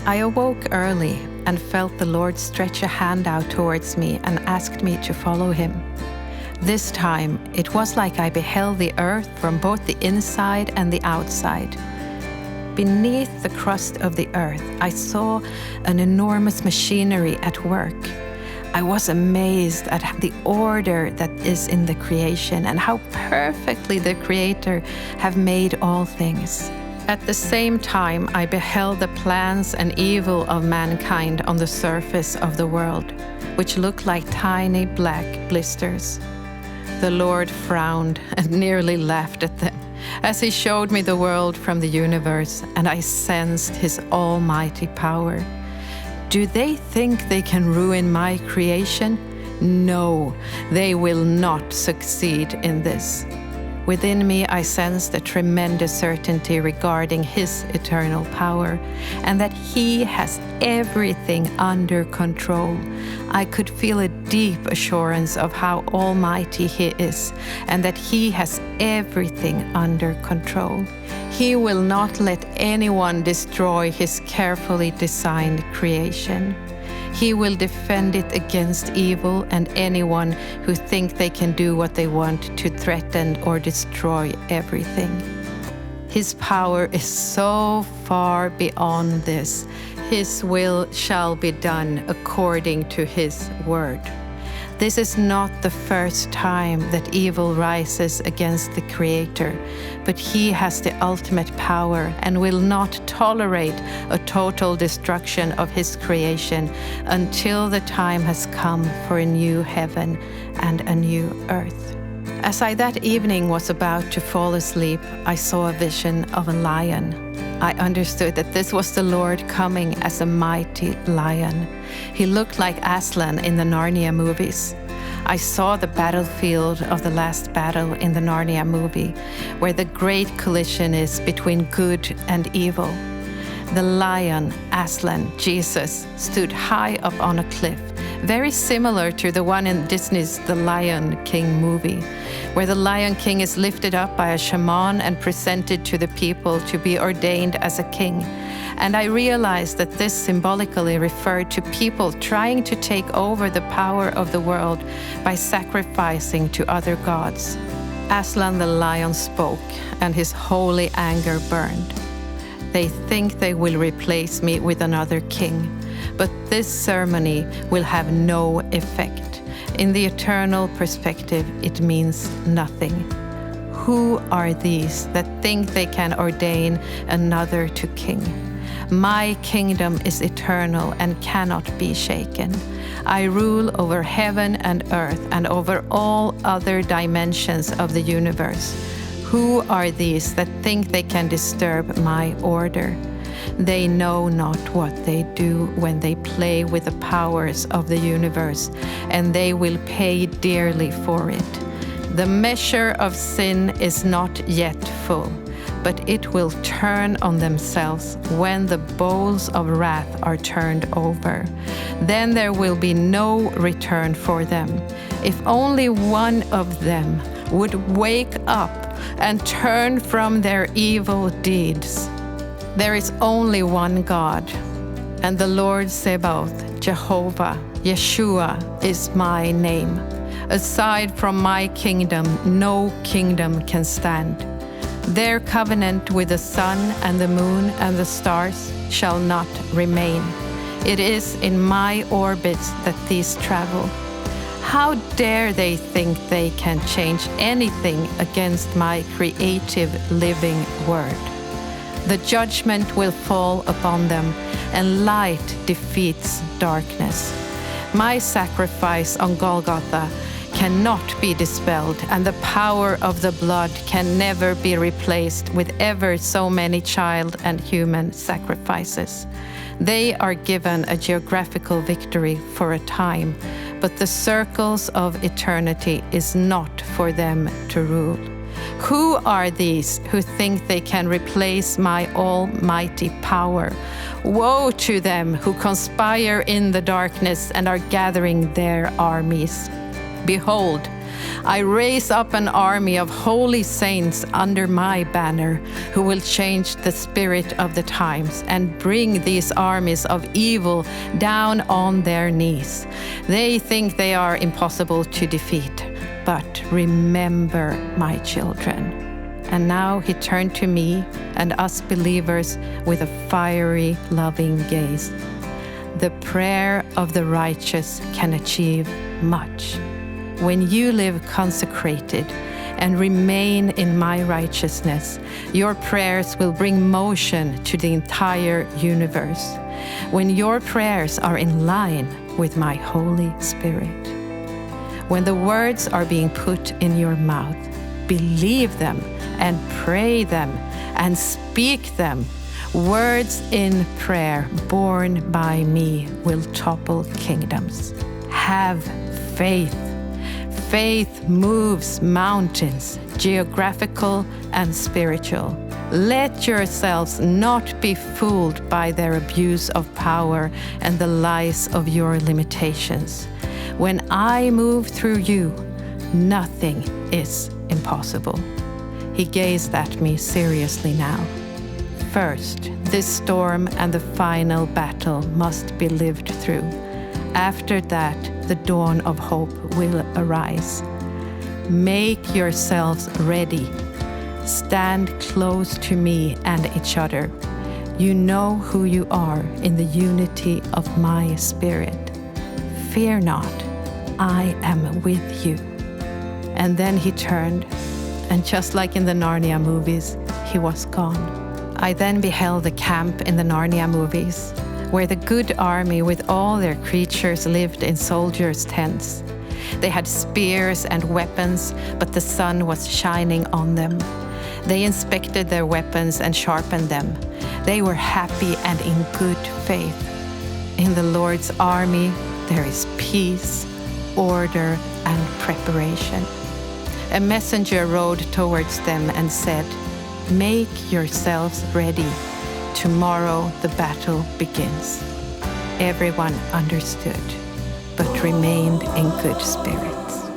I awoke early and felt the Lord stretch a hand out towards me and asked me to follow him. This time, it was like I beheld the earth from both the inside and the outside. Beneath the crust of the earth, I saw an enormous machinery at work. I was amazed at the order that is in the creation and how perfectly the Creator have made all things. At the same time, I beheld the plans and evil of mankind on the surface of the world, which looked like tiny black blisters. The Lord frowned and nearly laughed at them as he showed me the world from the universe, and I sensed his almighty power. Do they think they can ruin my creation? No, they will not succeed in this. Within me, I sensed a tremendous certainty regarding his eternal power and that he has everything under control. I could feel a deep assurance of how almighty he is and that he has everything under control. He will not let anyone destroy his carefully designed creation. He will defend it against evil and anyone who think they can do what they want to threaten or destroy everything. His power is so far beyond this. His will shall be done according to his word. This is not the first time that evil rises against the Creator, but he has the ultimate power and will not tolerate a total destruction of his creation until the time has come for a new heaven and a new earth. As I that evening was about to fall asleep, I saw a vision of a lion. I understood that this was the Lord coming as a mighty lion. He looked like Aslan in the Narnia movies. I saw the battlefield of the last battle in the Narnia movie, where the great collision is between good and evil. The lion, Aslan, Jesus, stood high up on a cliff, very similar to the one in Disney's The Lion King movie, where the Lion King is lifted up by a shaman and presented to the people to be ordained as a king. And I realized that this symbolically referred to people trying to take over the power of the world by sacrificing to other gods. Aslan the lion spoke, and his holy anger burned. They think they will replace me with another king, but this ceremony will have no effect. In the eternal perspective, it means nothing. Who are these that think they can ordain another to king? My kingdom is eternal and cannot be shaken. I rule over heaven and earth and over all other dimensions of the universe. Who are these that think they can disturb my order? They know not what they do when they play with the powers of the universe, and they will pay dearly for it. The measure of sin is not yet full, but it will turn on themselves when the bowls of wrath are turned over. Then there will be no return for them. If only one of them would wake up and turn from their evil deeds. There is only one God, and the Lord Sabaoth, Jehovah, Yeshua is my name. Aside from my kingdom, no kingdom can stand. Their covenant with the sun and the moon and the stars shall not remain. It is in my orbits that these travel. How dare they think they can change anything against my creative living word? The judgment will fall upon them, and light defeats darkness. My sacrifice on Golgotha cannot be dispelled, and the power of the blood can never be replaced with ever so many child and human sacrifices. They are given a geographical victory for a time, but the circles of eternity is not for them to rule. Who are these who think they can replace my almighty power? Woe to them who conspire in the darkness and are gathering their armies. Behold, I raise up an army of holy saints under my banner, who will change the spirit of the times and bring these armies of evil down on their knees. They think they are impossible to defeat, but remember, my children. And now he turned to me and us believers with a fiery, loving gaze. The prayer of the righteous can achieve much. When you live consecrated and remain in my righteousness, your prayers will bring motion to the entire universe. When your prayers are in line with my Holy Spirit. When the words are being put in your mouth, believe them and pray them and speak them. Words in prayer born by me will topple kingdoms. Have faith. Faith moves mountains, geographical and spiritual. Let yourselves not be fooled by their abuse of power and the lies of your limitations. When I move through you, nothing is impossible. He gazed at me seriously now. First, this storm and the final battle must be lived through. After that, the dawn of hope will arise. Make yourselves ready. Stand close to me and each other. You know who you are in the unity of my spirit. Fear not, I am with you. And then he turned, and just like in the Narnia movies, he was gone. I then beheld the camp in the Narnia movies, where the good army with all their creatures lived in soldiers' tents. They had spears and weapons, but the sun was shining on them. They inspected their weapons and sharpened them. They were happy and in good faith. In the Lord's army, there is peace, order, and preparation. A messenger rode towards them and said, "Make yourselves ready. Tomorrow the battle begins." Everyone understood, but remained in good spirits.